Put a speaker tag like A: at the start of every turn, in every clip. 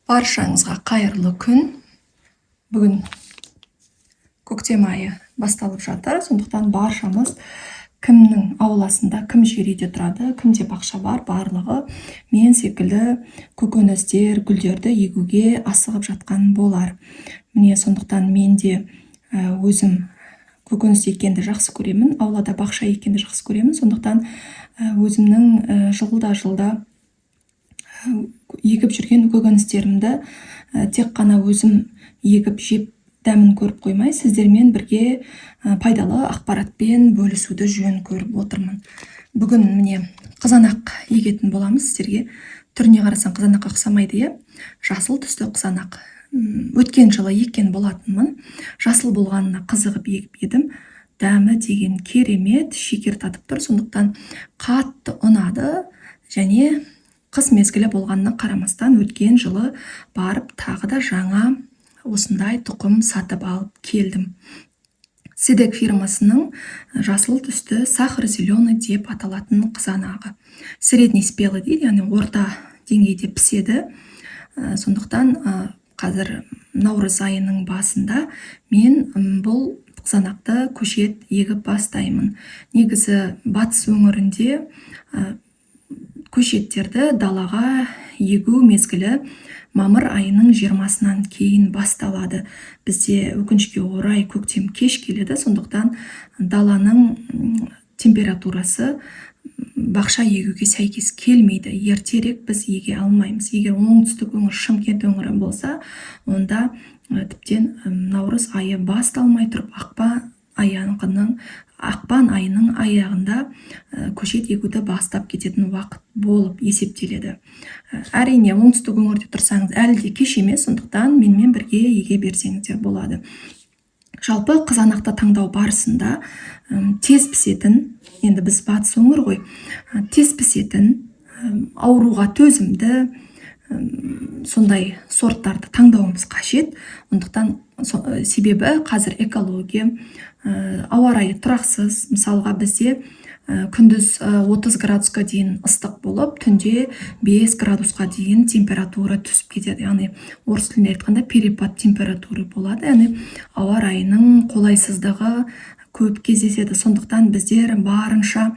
A: Баршаңызға қайырлы күн. Бүгін көктем айы басталып жатыр. Сондықтан баршамыз кімнің ауласында, кім жер үйде тұрады, кімде бақша бар, барлығы мен секілді көкөністер, гүлдерді егуге асығып жатқан болар. Міне сондықтан мен де өзім көкөніс екенді жақсы көремін, аулада бақша екенді жақсы көремін. Сондықтан өзімнің жылда егіп жүрген көкөністерімді тек қана өзім егіп жеп дәмін көріп қоймай, сіздермен бірге пайдалы ақпаратпен бөлісуді жөн көріп отырмын. Бүгін міне қызанақ егетін боламыз сіздерге. Түріне қарасаң қызанаққа ұқсамайды, иә? Жасыл түсті қызанақ. Өткен жылы еккен болатынмын. Жасыл болғанына қызығып егіп едім. Дәмі деген керемет, шекер татып тұр. Сондықтан қатты ұнады және қыс мезгілі болғанына қарамастан өткен жылы барып тағы да жаңа осындай тұқым сатып алып келдім. Седек фирмасының жасыл түсті сахар зеленый деп аталатын қызанағы. Средний спелый дейді, яғни орта деңгейде піседі. Сондықтан қазір наурыз айының басында мен бұл қызанақты көшет егіп бастаймын. Негізі батыс өңірінде көшеттерді далаға егу мезгілі мамыр айының 20-сынан кейін басталады. Бізде өкінішке орай көктем кеш келеді, сондықтан даланың температурасы бақша егуге сәйкес келмейді. Ертерек біз еге алмаймыз. Егер оңтүстік өңір, Шымкент өңірі болса, онда тіптен наурыз айы басталмай тұрып, ақпан айының аяғында көшет егуді бастап кететін уақыт болып есептеледі. Әрине, оңтүстік өңірде тұрсаңыз әлі де кеш емес, сондықтан менімен бірге еге берсеңіздер болады. Жалпы қызанақты таңдау барысында тез пісетін, енді біз батыс өңір ғой, тез пісетін, ауруға төзімді сондай сорттарды таңдауымыз қажет. Ондықтан себебі қазір экология, ауа райы тұрақсыз. Мысалға бізде күндіз 30 градусқа дейін ыстық болып, түнде 5 градусқа дейін температура түсіп кетеді. Яғни орыс тілінде айтқанда перепад температура болады. Яғни ауа райының қолайсыздығы көп кездеседі. Сондықтан біздер барынша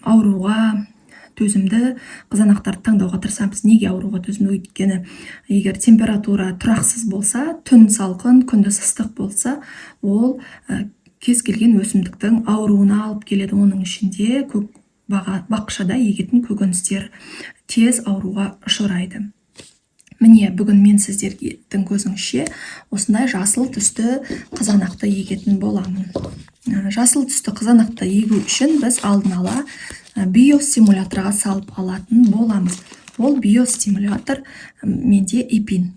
A: ауруға төзімді қызанақтарды таңдауға тырысамыз. Неге ауруға төзімді? Өйткені егер температура тұрақсыз болса, түн салқын, күндіз ыстық болса, ол кез келген өсімдіктің ауруына алып келеді. Оның ішінде бақшада егетін көкөністер тез ауруға ұшырайды. Міне, бүгін мен сіздердің көзіңізше осындай жасыл түсті қызанақты егетін боламын. Жасыл түсті қызанақты егу үшін біз алдын ала биостимуляторға салып алатын боламыз. Ол биостимулятор менде эпин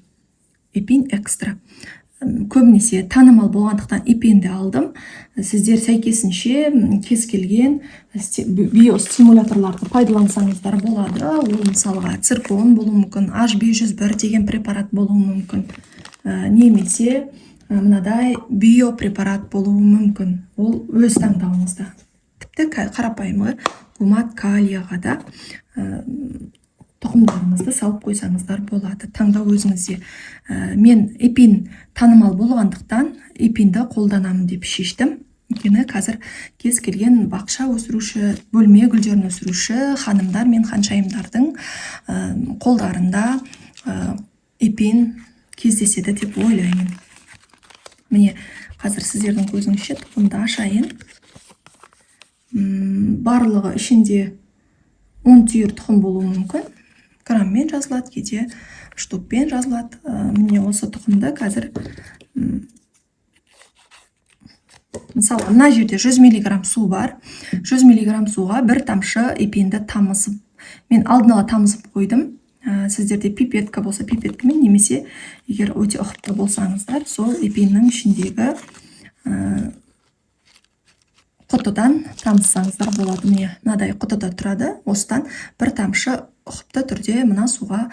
A: экстра. Көбінесе танымал болғандықтан эпинді алдым. Сіздер сәйкесінше кез келген биостимуляторларды пайдалансаңыздар болады. Ол мысалға циркон болуы мүмкін, HB101 деген препарат болуы мүмкін. Немесе мынадай биопрепарат болуы мүмкін. Ол өз таңдауыңызда. Тіпті қарапайымы гумат калияға да тұқымдарыңызды салып қойсаңыздар болады. Таңдау өзіңізде. Мен эпин танымал болғандықтан эпинді қолданамын деп шештім. Өйткені қазір кез келген бақша өсіруші, бөлме гүлдерін өсіруші ханымдар мен ханшайымдардың қолдарында эпин кездеседі деп ойлаймын. Міне, қазір сіздердің көзіңізше тұқымды ашайын. Барлығы ішінде 10 түйір тұқым болуы мүмкін. Граммен жазылады, кейде штукпен жазылады. Міне осы тұқымды қазір мысалы мына жерде 100 мг су бар. 100 мг суға бір тамшы эпинді тамызып, мен алдын ала тамызып қойдым. Сіздерде пипетка болса пипеткамен, немесе егер өте ұқыпты болсаңыздар, сол эпиннің ішіндегі құтыдан тамызсаңыздар болады. Міне мынадай құтыда тұрады. Осыдан бір тамшы ұқыпты түрде мына суға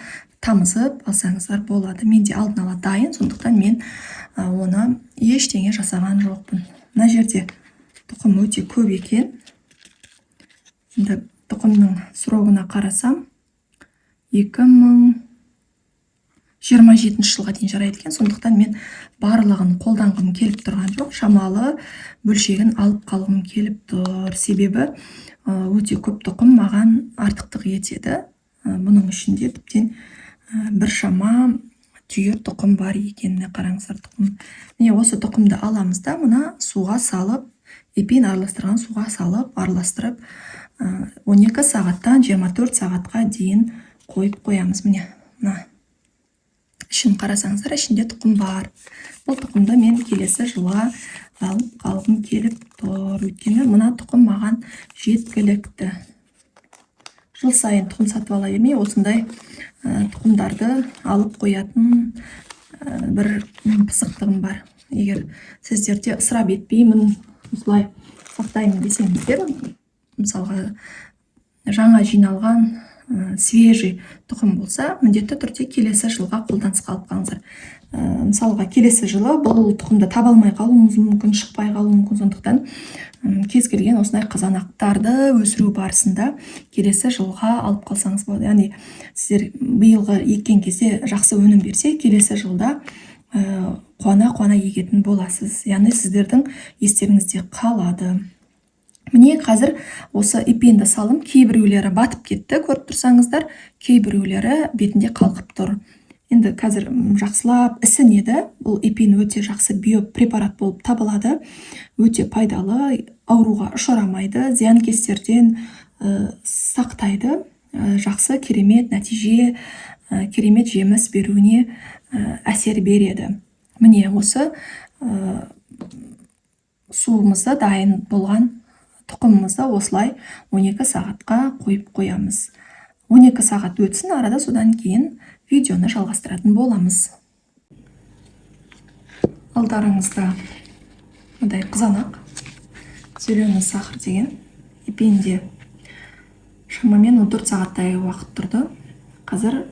A: тамызып алсаңыздар болады. Менде алдын ала дайын, сондықтан мен оны ештеңе жасаған жоқпын. Мына жерде тұқым өте көп екен. Енді тұқымның срогына қарасам 2000 27 жылға дейін жарайды екен. Сондықтан мен барлығын қолданғым келіп тұрған жоқ. Шамалы бөлшегін алып қалғым келіп тұр. Себебі өте көп тұқым маған артықтық етеді. Бұның ішінде тіптен бір шама түйір тұқым бар екеніне қараңыздар. Тұқым. Міне осы тұқымды аламыз да мына суға салып, эпин араластырған суға салып, араластырып 12 сағаттан 24 сағатқа дейін қойып қоямыз. Міне мына ішін қарасаңыздар, ішінде тұқым бар. Бұл тұқымды мен келесі жылға алып қалғым келіп тұр. Өйткені мына тұқым маған жеткілікті. Жыл сайын тұқым сатып ала бермей, осындай тұқымдарды алып қоятын бір пысықтығым бар. Егер сіздерде ысырап етпеймін, осылай сақтаймын десеңіздер, мысалға жаңа жиналған свежий тұқым болса, міндетті түрде келесі жылға қолданысқа алып қалыңыздар. Мысалға келесі жылы бұл тұқымды таба алмай қалуыңыз мүмкін, шықпай қалуы мүмкін. Сондықтан кез келген осындай қызанақтарды өсіру барысында келесі жылға алып қалсаңыз болады. Яғни сіздер биылғы еккен кезде жақсы өнім берсе, келесі жылда қуана егетін боласыз. Яғни сіздердің естеріңізде қалады. Міне қазір осы эпинді салым кейбіреулері батып кетті, көріп тұрсаңыздар, кейбіреулері бетінде қалқып тұр. Енді қазір жақсылап ісінеді. Бұл эпин өте жақсы биопрепарат болып табылады. Өте пайдалы, ауруға ұшырамайды, зиянкестерден сақтайды. Жақсы, керемет нәтиже, керемет жеміс беруіне әсер береді. Міне осы суымызды дайын болған тұқымымызды осылай 12 сағатқа қойып қоямыз. 12 сағат өтсін, арада содан кейін видеоны жалғастыратын боламыз. Алдарыңызда мындай қызанақ, зеленый сахар деген эпинде шамамен 14 сағаттай уақыт тұрды. Қазір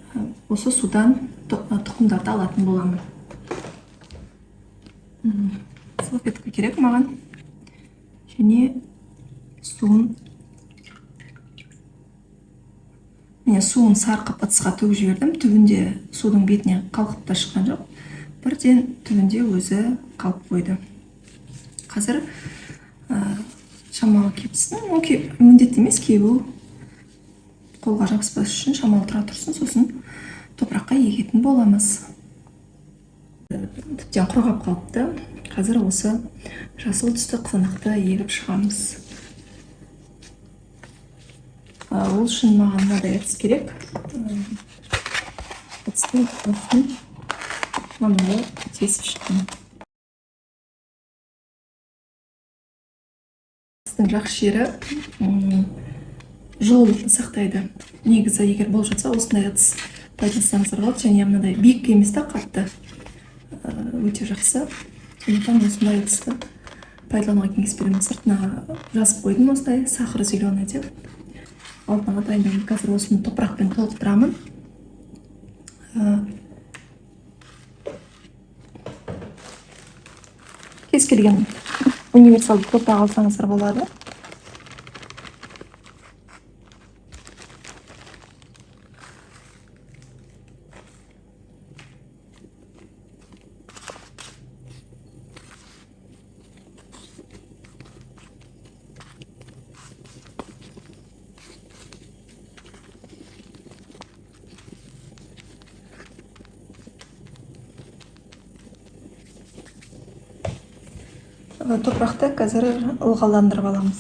A: осы судан тұқымдарды алатын боламын. Салфетка керек маған. Және суын сарқып ыдысқа төгіп жібердім. Түбінде судың бетіне қалқып та шыққан жоқ. Бірден түбінде өзі қалып қойды. Қазір шамалы кепсін. Міндетті емес, кебу қолға жабыспас үшін шамалы тұра тұрсын, сосын топыраққа егетін боламыз. Тіптен құрғап қалыпты. Қазір осы жасыл түсті қызанақты егіп шығамыз. Ол үшін маған мынадай әдіс керек. Әдістің ұшын мынаны тесіп шықтым. Әдістің жақсы жері жылулықты сақтайды. Негізі егер болып жатса, осындай әдіс пайдалансаңыздар болады. Және мынадай биік емес та, қатты өте жақсы. Сондықтан осындай әдісті пайдалануға кеңес беремін. Сыртына жазып қойдым осындай сахар зеленый деп. Алдыға дайындаймын. Қазір осыны топырақпен толықтырамын. Кез келген универсалды топырақ алсаңыздар болады. Топырақты қазір ылғалдандырып аламыз.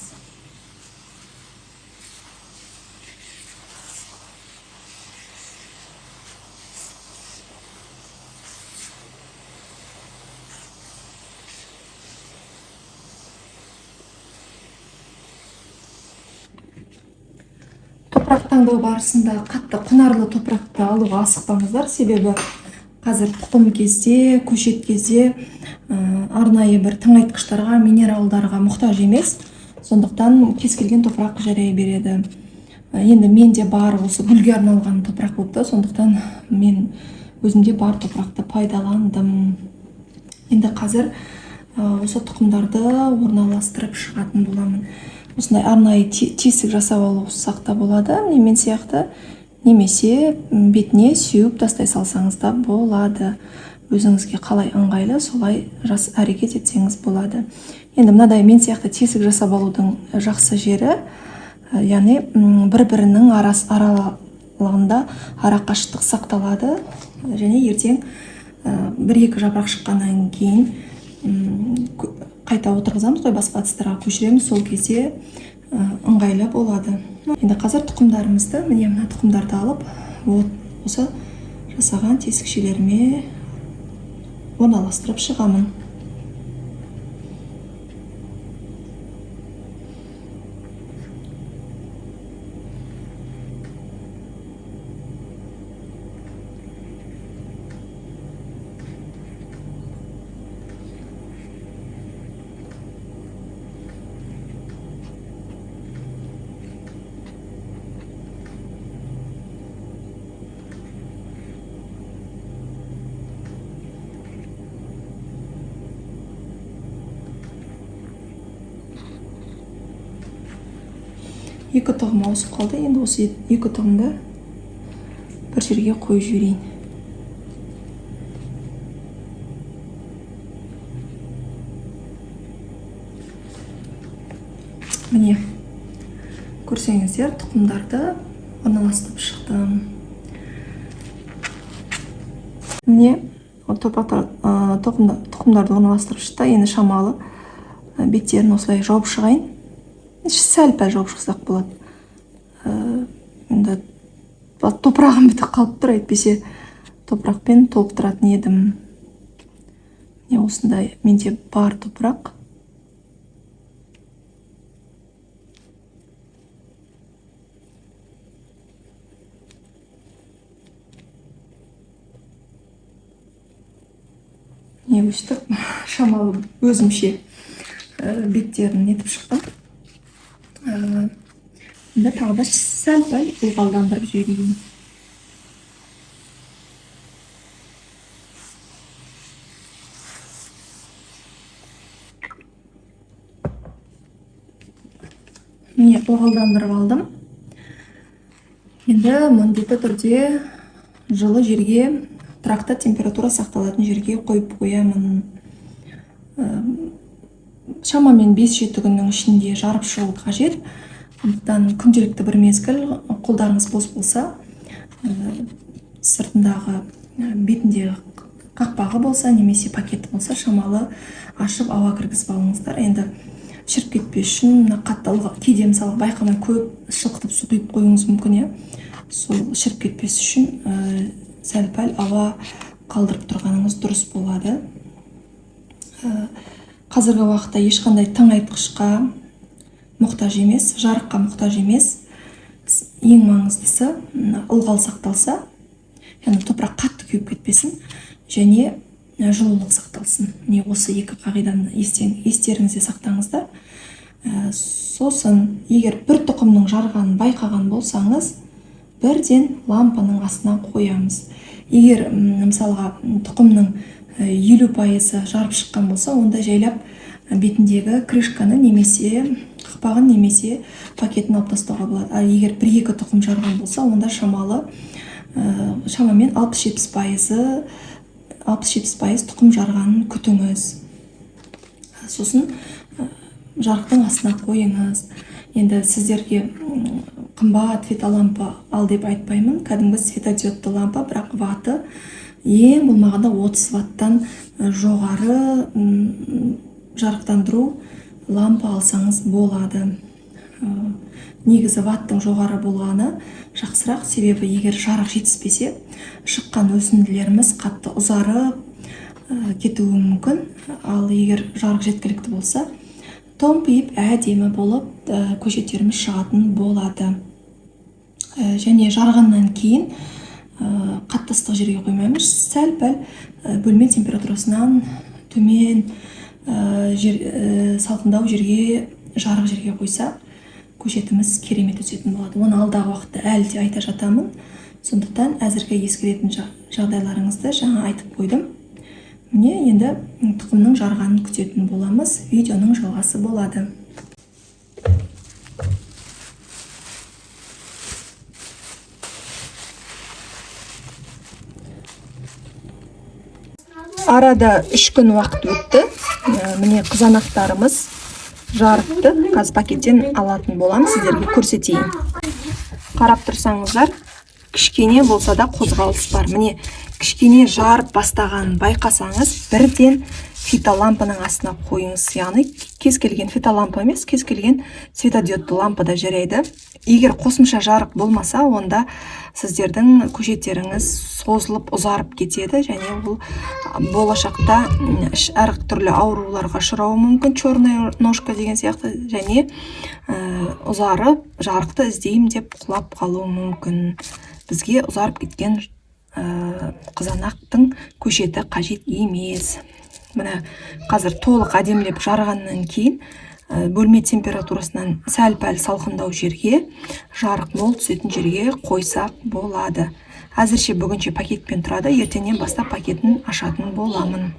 A: Топырақ таңдау барысында қатты құнарлы топырақты алуға асықпаңыздар, себебі қазір тұқым кезде, көшет кезде арнайы бір тыңайтқыштарға, минералдарға мұқтаж емес. Сондықтан кез келген топырақ жарай береді. Енді менде бар осы гүлге арналған топырақ болыпты, сондықтан мен өзімде бар топырақты пайдаландым. Енді қазір осы тұқымдарды орналастырып шығатын боламын. Осындай арнайы тесік жасап алсақ та болады. Мен сияқты немесе бетіне сеуіп тастай салсаңыз да болады. Өзіңізге қалай ыңғайлы солай әрекет етсеңіз болады. Енді мынадай мен сияқты тесік жасап алудың жақсы жері, яғни бір-бірінің аралығында арақашықтық сақталады, және ертең бір-екі жапырақ шыққаннан кейін қайта отырғызамыз ғой, басқа ыдыстарға көшіреміз, сол кезде ыңғайлы болады. Енді қазір тұқымдарымызды, міне мына тұқымдарды алып, осы жасаған тесікшелеріме орналастырып шығамын. Екі тұғым ауысып қалды. Енді осы екі тұғымды бір жерге қойып жіберейін. Міне, көрсеңіздер, тұқымдарды орналастырып шықтым. Міне, тұқымдарды орналастырып шықты. Енді шамалы беттерін осылай жауып шығайын. Сәл-пәл жауып шықсақ болады. Енді топырағым бітіп қалып тұр, әйтпесе топырақпен толықтыратын едім. Міне осындай менде бар топырақ. Не өстіп, шамалы өзімше беттерін нетіп шықтым. Енді тағы да сәл-пәл ылғалдандырып жіберейін. Міне ылғалдандырып алдым. Енді міндетті түрде жылы жерге, тұрақты температура сақталатын жерге қойып қоямын. Шамамен 5-7 күннің ішінде жарып шығу қажет. Сондықтан күнделікті бір мезгіл қолдарыңыз бос болса, сыртындағы бетіндегі қақпағы болса, немесе пакеті болса, шамалы ашып ауа кіргізіп алыңыздар. Енді шіріп кетпес үшін қаттылығы кейде мысалы байқамай көп шылқытып су құйып қоюыңыз мүмкін. Сол шіріп кетпес үшін сәл-пәл ауа қалдырып тұрғаныңыз дұрыс болады. Қазіргі уақытта ешқандай тыңайтқышқа мұқтаж емес, жарыққа мұқтаж емес. Ең маңыздысы ылғал сақталса, яғни топырақ қатты күйіп кетпесін, және жылулық сақталсын. Міне осы екі қағиданы естеріңізде сақтаңыздар. Сосын егер бір тұқымның жарғанын байқаған болсаңыз, бірден лампаның астына қоямыз. Егер мысалға тұқымның 50% жарып шыққан болса, онда жайлап бетіндегі крышканы немесе қақпағын немесе пакетін алып тастауға болады. Ал егер 1-2 тұқым жарған болса, онда шамамен 60-70% тұқым жарғанын күтіңіз. Сосын жарықтың астына қойыңыз. Енді сіздерге қымбат фитолампа ал деп айтпаймын, кәдімгі светодиодты лампа, бірақ ваты ең болмағанда 30 ваттан жоғары жарықтандыру лампа алсаңыз болады. Негізі ваттың жоғары болғаны жақсырақ, себебі егер жарық жетіспесе, шыққан өсінділеріміз қатты ұзарып кетуі мүмкін. Ал егер жарық жеткілікті болса, томпиып әдемі болып көшеттеріміз шығатын болады. Және жарғаннан кейін қатты ыстық жерге қоймаймыз, сәл-пәл бөлме температурасынан төмен салқындау жерге, жарық жерге қойса, көшетіміз керемет өсетін болады. Оны алдағы уақытта әлі де айта жатамын. Сондықтан әзірге ескеретін жағдайларыңызды жаңа айтып қойдым. Міне енді тұқымның жарғанын күтетін боламыз. Видеоның жалғасы болады. Арада 3 күн уақыт өтті. Міне қызанақтарымыз жарықты. Қазір пакеттен алатын болам, сіздерге көрсетейін. Қарап тұрсаңыздар, кішкене болса да қозғалыс бар. Міне кішкене жарып бастағанын байқасаңыз, бірден фитолампаның астына қойыңыз. Яғни кез келген фитолампа емес, кез келген светодиодты лампада жарайды. Егер қосымша жарық болмаса, онда сіздердің көшеттеріңіз созылып ұзарып кетеді, және ол болашақта әр түрлі ауруларға ұшырауы мүмкін, черная ножка деген сияқты, және ұзарып жарықты іздеймін деп құлап қалуы мүмкін. Бізге ұзарып кеткен қызанақтың көшеті қажет емес. Міне қазір толық әдемілеп жарғаннан кейін бөлме температурасынан сәл-пәл салқындау жерге, жарық мол түсетін жерге қойсақ болады. Әзірше бүгінше пакетпен тұрады, ертеңнен бастап пакетін ашатын боламын.